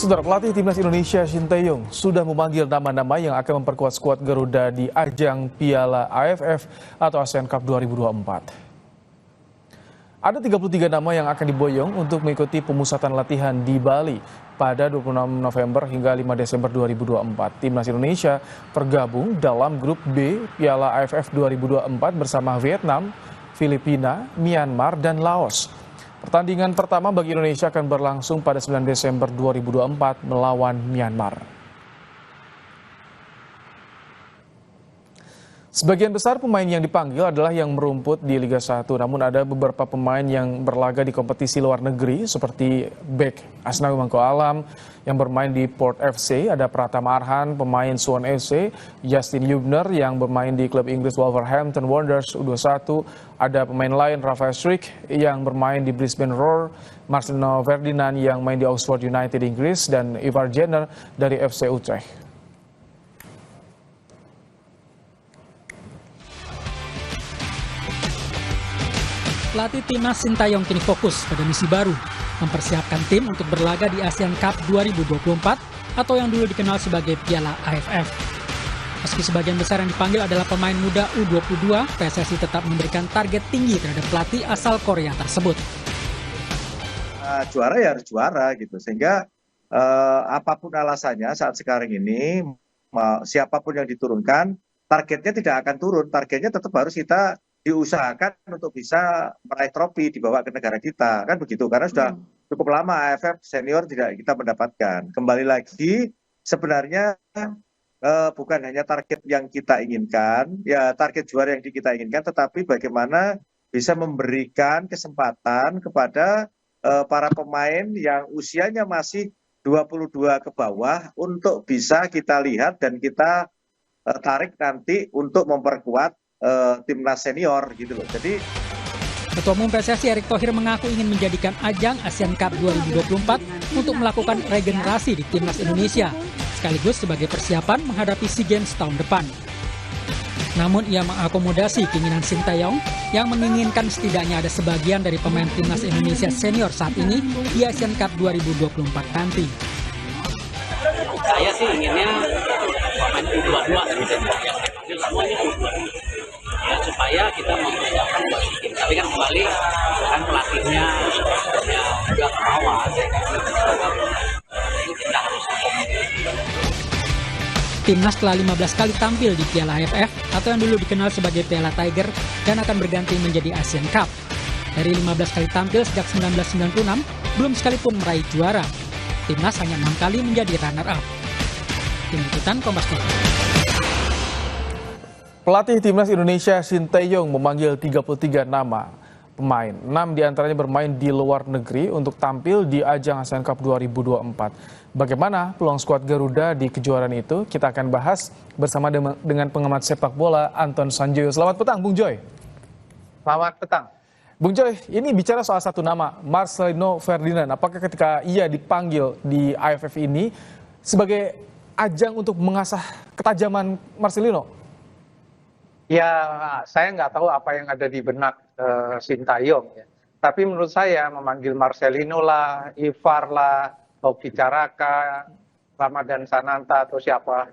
Saudara, pelatih timnas Indonesia Shin Tae-yong sudah memanggil nama-nama yang akan memperkuat skuad Garuda di ajang Piala AFF atau ASEAN Cup 2024. Ada 33 nama yang akan diboyong untuk mengikuti pemusatan latihan di Bali pada 26 November hingga 5 Desember 2024. Timnas Indonesia tergabung dalam grup B Piala AFF 2024 bersama Vietnam, Filipina, Myanmar, dan Laos. Pertandingan pertama bagi Indonesia akan berlangsung pada 9 Desember 2024 melawan Myanmar. Sebagian besar pemain yang dipanggil adalah yang merumput di Liga 1, namun ada beberapa pemain yang berlaga di kompetisi luar negeri seperti bek Asnawi Mangko Alam yang bermain di Port FC, ada Pratama Arhan pemain Suwon FC, Justin Yubner yang bermain di klub Inggris Wolverhampton Wanderers U21, ada pemain lain Rafael Struijk yang bermain di Brisbane Roar, Marcelino Ferdinand yang main di Oxford United Inggris, dan Ivar Jenner dari FC Utrecht. Pelatih timnas Shin Tae-yong kini fokus pada misi baru, mempersiapkan tim untuk berlaga di ASEAN Cup 2024 atau yang dulu dikenal sebagai Piala AFF. Meski sebagian besar yang dipanggil adalah pemain muda U22, PSSI tetap memberikan target tinggi terhadap pelatih asal Korea tersebut. Juara ya harus juara gitu, sehingga apapun alasannya saat sekarang ini, siapapun yang diturunkan, targetnya tidak akan turun, targetnya tetap harus kita diusahakan untuk bisa meraih trofi dibawa ke negara kita, kan begitu, karena sudah cukup lama AFF senior tidak kita mendapatkan. Kembali lagi sebenarnya bukan hanya target yang kita inginkan, ya target juara yang kita inginkan, tetapi bagaimana bisa memberikan kesempatan kepada para pemain yang usianya masih 22 ke bawah untuk bisa kita lihat dan kita tarik nanti untuk memperkuat timnas senior gitu loh. Jadi Ketua Umum PSSI Erick Thohir mengaku ingin menjadikan ajang ASEAN Cup 2024 untuk melakukan regenerasi di timnas Indonesia, sekaligus sebagai persiapan menghadapi SEA Games tahun depan. Namun ia mengakomodasi keinginan Shin Tae-yong yang menginginkan setidaknya ada sebagian dari pemain timnas Indonesia senior saat ini di ASEAN Cup 2024 nanti. Saya sih inginnya pemain U22 semuanya U22 ya, supaya kita mempersiapkan buat SEA Games. Tapi kan kembali kan pelatihnya ya juga ke bawah, itu kita harus Timnas telah 15 kali tampil di Piala AFF atau yang dulu dikenal sebagai Piala Tiger dan akan berganti menjadi ASEAN Cup. Dari 15 kali tampil sejak 1996, belum sekalipun meraih juara. Timnas hanya 6 kali menjadi runner-up. Tim Liputan Kompas TV. Pelatih timnas Indonesia Shin Tae-yong memanggil 33 nama pemain. 6 diantaranya bermain di luar negeri untuk tampil di ajang ASEAN Cup 2024. Bagaimana peluang skuad Garuda di kejuaraan itu? Kita akan bahas bersama dengan pengamat sepak bola Anton Sanjoyo. Selamat petang, Bung Joy. Selamat petang. Bung Joy, ini bicara soal satu nama, Marcelino Ferdinand. Apakah ketika ia dipanggil di AFF ini sebagai ajang untuk mengasah ketajaman Marcelino? Ya, saya nggak tahu apa yang ada di benak Shin Tae-yong ya. Tapi menurut saya memanggil Marcelino lah, Ivar lah, Hoki Caraka, Ramadan Sananta atau siapa,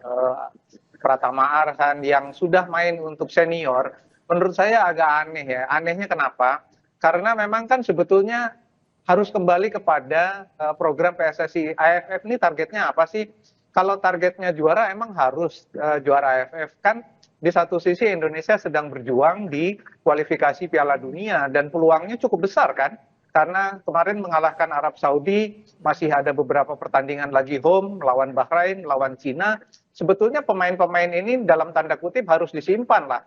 Pratama Arhan yang sudah main untuk senior, menurut saya agak aneh ya. Anehnya kenapa? Karena memang kan sebetulnya harus kembali kepada program PSSI. AFF ini targetnya apa sih? Kalau targetnya juara emang harus juara AFF kan. Di satu sisi Indonesia sedang berjuang di kualifikasi Piala Dunia dan peluangnya cukup besar kan, karena kemarin mengalahkan Arab Saudi, masih ada beberapa pertandingan lagi home, melawan Bahrain, melawan Cina. Sebetulnya pemain-pemain ini dalam tanda kutip harus disimpan lah.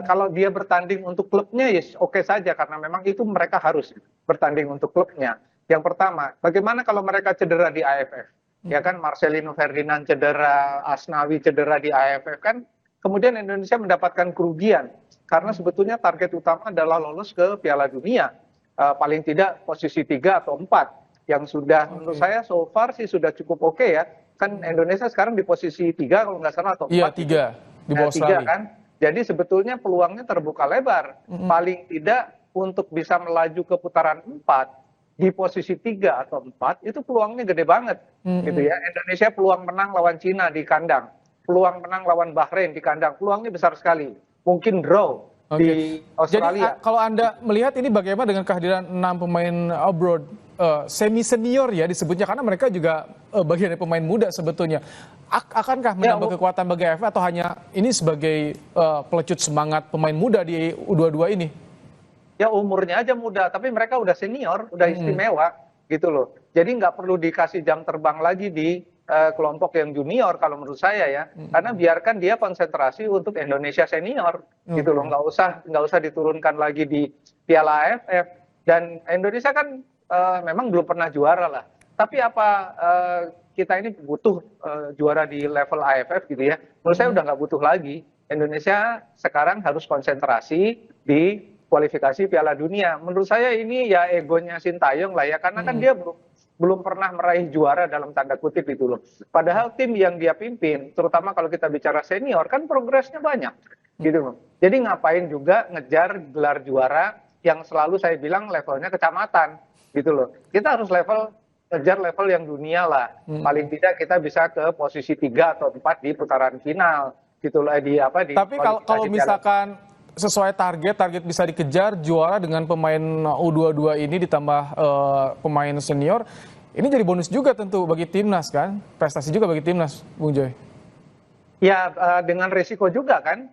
Kalau dia bertanding untuk klubnya ya oke saja, karena memang itu mereka harus bertanding untuk klubnya. Yang pertama, bagaimana kalau mereka cedera di AFF? Ya kan, Marcelino Ferdinand cedera, Asnawi cedera di AFF kan, kemudian Indonesia mendapatkan kerugian karena sebetulnya target utama adalah lolos ke Piala Dunia, paling tidak posisi 3 atau 4 yang sudah menurut saya so far sih sudah cukup oke ya. Kan Indonesia sekarang di posisi 3 kalau nggak salah atau 4. Iya, 3 di bawah Australia. 3 kan. Jadi sebetulnya peluangnya terbuka lebar. Paling tidak untuk bisa melaju ke putaran 4 di posisi 3 atau 4 itu peluangnya gede banget gitu ya. Indonesia peluang menang lawan Cina di kandang, peluang menang lawan Bahrain di kandang, peluangnya besar sekali. Mungkin draw di Australia. Jadi kalau Anda melihat ini bagaimana dengan kehadiran 6 pemain abroad semi senior ya disebutnya, karena mereka juga bagian dari pemain muda sebetulnya. Akankah menambah kekuatan bagi AFF atau hanya ini sebagai pelecut semangat pemain muda di U22 ini? Ya umurnya aja muda, tapi mereka udah senior, udah istimewa gitu loh. Jadi nggak perlu dikasih jam terbang lagi di kelompok yang junior kalau menurut saya ya, karena biarkan dia konsentrasi untuk Indonesia senior gitu loh, nggak usah diturunkan lagi di Piala AFF. Dan Indonesia kan memang belum pernah juara lah, tapi apa kita ini butuh juara di level AFF gitu ya? Menurut saya udah nggak butuh lagi. Indonesia sekarang harus konsentrasi di kualifikasi Piala Dunia. Menurut saya ini ya egonya Sintayong lah ya, karena kan dia belum pernah meraih juara dalam tanda kutip itu loh. Padahal tim yang dia pimpin, terutama kalau kita bicara senior, kan progresnya banyak gitu loh. Jadi ngapain juga ngejar gelar juara yang selalu saya bilang levelnya kecamatan gitu loh. Kita harus ngejar level yang dunia lah. Paling tidak kita bisa ke posisi 3 atau 4 di putaran final gitu loh. Tapi kalau misalkan sesuai target bisa dikejar juara dengan pemain U22 ini ditambah pemain senior, ini jadi bonus juga tentu bagi timnas kan, prestasi juga bagi timnas, Bung Joy. Ya dengan resiko juga kan,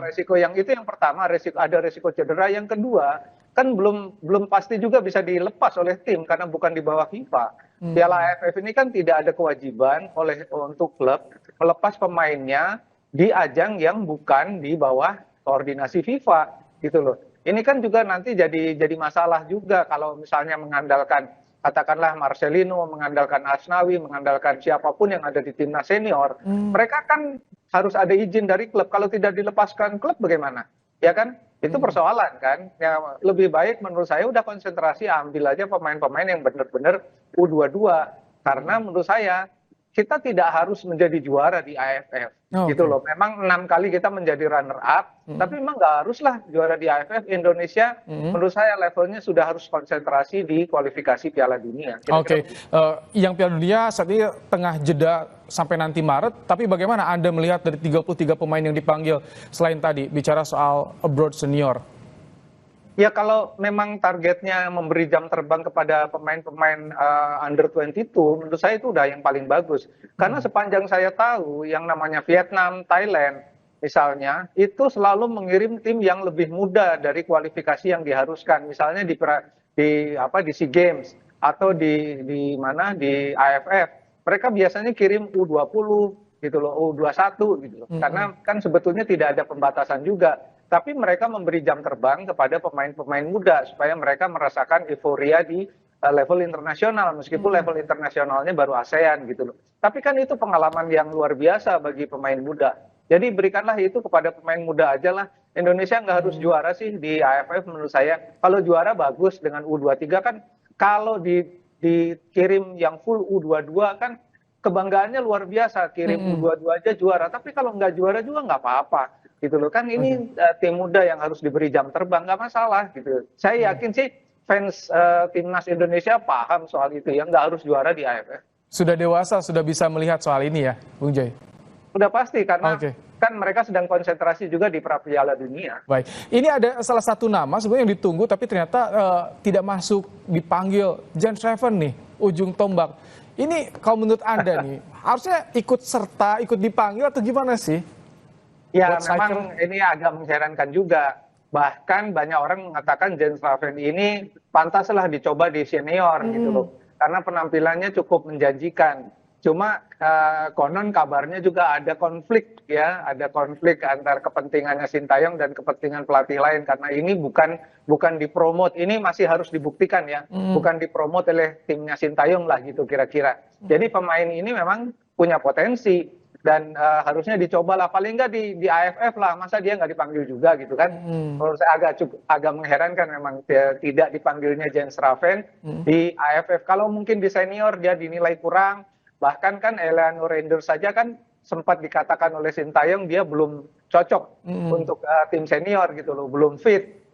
resiko yang itu yang pertama, ada resiko cedera. Yang kedua kan belum pasti juga bisa dilepas oleh tim karena bukan di bawah FIFA. Piala AFF ini kan tidak ada kewajiban untuk klub melepas pemainnya di ajang yang bukan di bawah koordinasi FIFA gitu loh. Ini kan juga nanti jadi masalah juga kalau misalnya mengandalkan katakanlah Marcelino, mengandalkan Asnawi, mengandalkan siapapun yang ada di timnas senior. Mereka kan harus ada izin dari klub. Kalau tidak dilepaskan klub bagaimana? Ya kan? Itu persoalan kan. Ya lebih baik menurut saya udah konsentrasi, ambil aja pemain-pemain yang benar-benar U22. Karena menurut saya kita tidak harus menjadi juara di AFF gitu loh. Memang 6 kali kita menjadi runner up, tapi memang nggak haruslah juara di AFF. Indonesia menurut saya levelnya sudah harus konsentrasi di kualifikasi Piala Dunia. Yang Piala Dunia saat ini tengah jeda sampai nanti Maret, tapi bagaimana Anda melihat dari 33 pemain yang dipanggil selain tadi bicara soal abroad senior? Ya kalau memang targetnya memberi jam terbang kepada pemain-pemain under 22, menurut saya itu udah yang paling bagus. Karena sepanjang saya tahu yang namanya Vietnam, Thailand misalnya, itu selalu mengirim tim yang lebih muda dari kualifikasi yang diharuskan. Misalnya di SEA Games atau di AFF, mereka biasanya kirim U20 gitu loh, U21 gitu loh. Karena kan sebetulnya tidak ada pembatasan juga. Tapi mereka memberi jam terbang kepada pemain-pemain muda supaya mereka merasakan euforia di level internasional, meskipun level internasionalnya baru ASEAN gitu loh. Tapi kan itu pengalaman yang luar biasa bagi pemain muda. Jadi berikanlah itu kepada pemain muda aja lah. Indonesia nggak harus juara sih di AFF menurut saya. Kalau juara bagus dengan U23 kan, kalau dikirim yang full U22 kan kebanggaannya luar biasa, kirim U22 aja juara. Tapi kalau nggak juara juga nggak apa-apa. Gitu loh kan, ini tim muda yang harus diberi jam terbang, nggak masalah gitu. Saya yakin sih fans timnas Indonesia paham soal itu ya, nggak harus juara di AFF. Sudah dewasa, sudah bisa melihat soal ini ya, Bung Joy? Udah pasti karena kan mereka sedang konsentrasi juga di Piala Dunia. Baik, ini ada salah satu nama sebenarnya yang ditunggu tapi ternyata tidak masuk, dipanggil Jens Schreven nih, ujung tombak. Ini kalau menurut Anda nih, harusnya ikut serta, ikut dipanggil atau gimana sih? Ya memang ini agak mengherankan juga. Bahkan banyak orang mengatakan Jens Schreven ini pantaslah dicoba di senior gitu loh. Karena penampilannya cukup menjanjikan. Cuma konon kabarnya juga ada konflik ya, ada konflik antar kepentingannya Sintayong dan kepentingan pelatih lain. Karena ini bukan dipromot, ini masih harus dibuktikan ya. Bukan dipromot oleh timnya Sintayong lah gitu kira-kira. Jadi pemain ini memang punya potensi. Dan harusnya dicoba lah, paling nggak di AFF lah, masa dia nggak dipanggil juga gitu kan. Menurut saya agak mengherankan memang tidak dipanggilnya Jens Schreven di AFF. Kalau mungkin di senior dia dinilai kurang, bahkan kan Eleanor Renders saja kan sempat dikatakan oleh Sintayong dia belum cocok untuk tim senior gitu loh, belum fit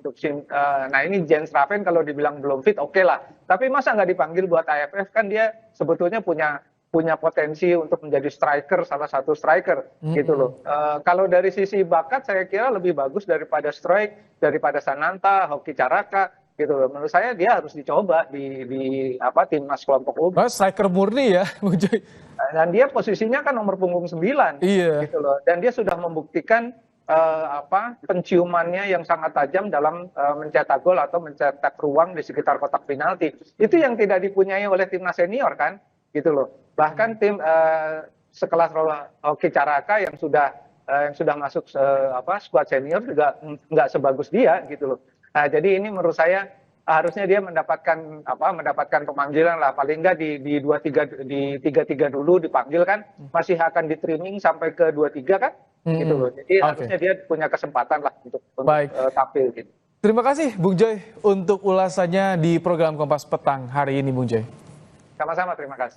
Nah ini Jens Raven kalau dibilang belum fit, oke lah. Tapi masa nggak dipanggil buat AFF, kan dia sebetulnya punya potensi untuk menjadi striker, salah satu striker gitu loh. Kalau dari sisi bakat saya kira lebih bagus daripada Struijk, daripada Sananta, Hoki Caraka gitu loh. Menurut saya dia harus dicoba di timnas kelompok umum. Nah, striker murni ya, Bung Joy. Dan dia posisinya kan nomor punggung 9 gitu loh. Dan dia sudah membuktikan penciumannya yang sangat tajam dalam mencetak gol atau mencetak ruang di sekitar kotak penalti. Itu yang tidak dipunyai oleh timnas senior kan, gitu loh. Bahkan tim sekelas Hoki Caraka yang sudah masuk skuad senior juga nggak sebagus dia gitu loh. Nah, jadi ini menurut saya harusnya dia mendapatkan pemanggilan lah, paling nggak di 3-3 dulu dipanggil kan, masih akan di trimming sampai ke 2-3 kan, gitu loh. Jadi harusnya dia punya kesempatan lah untuk tampil gitu. Terima kasih Bung Joy untuk ulasannya di program Kompas Petang hari ini, Bung Joy. Sama-sama, terima kasih.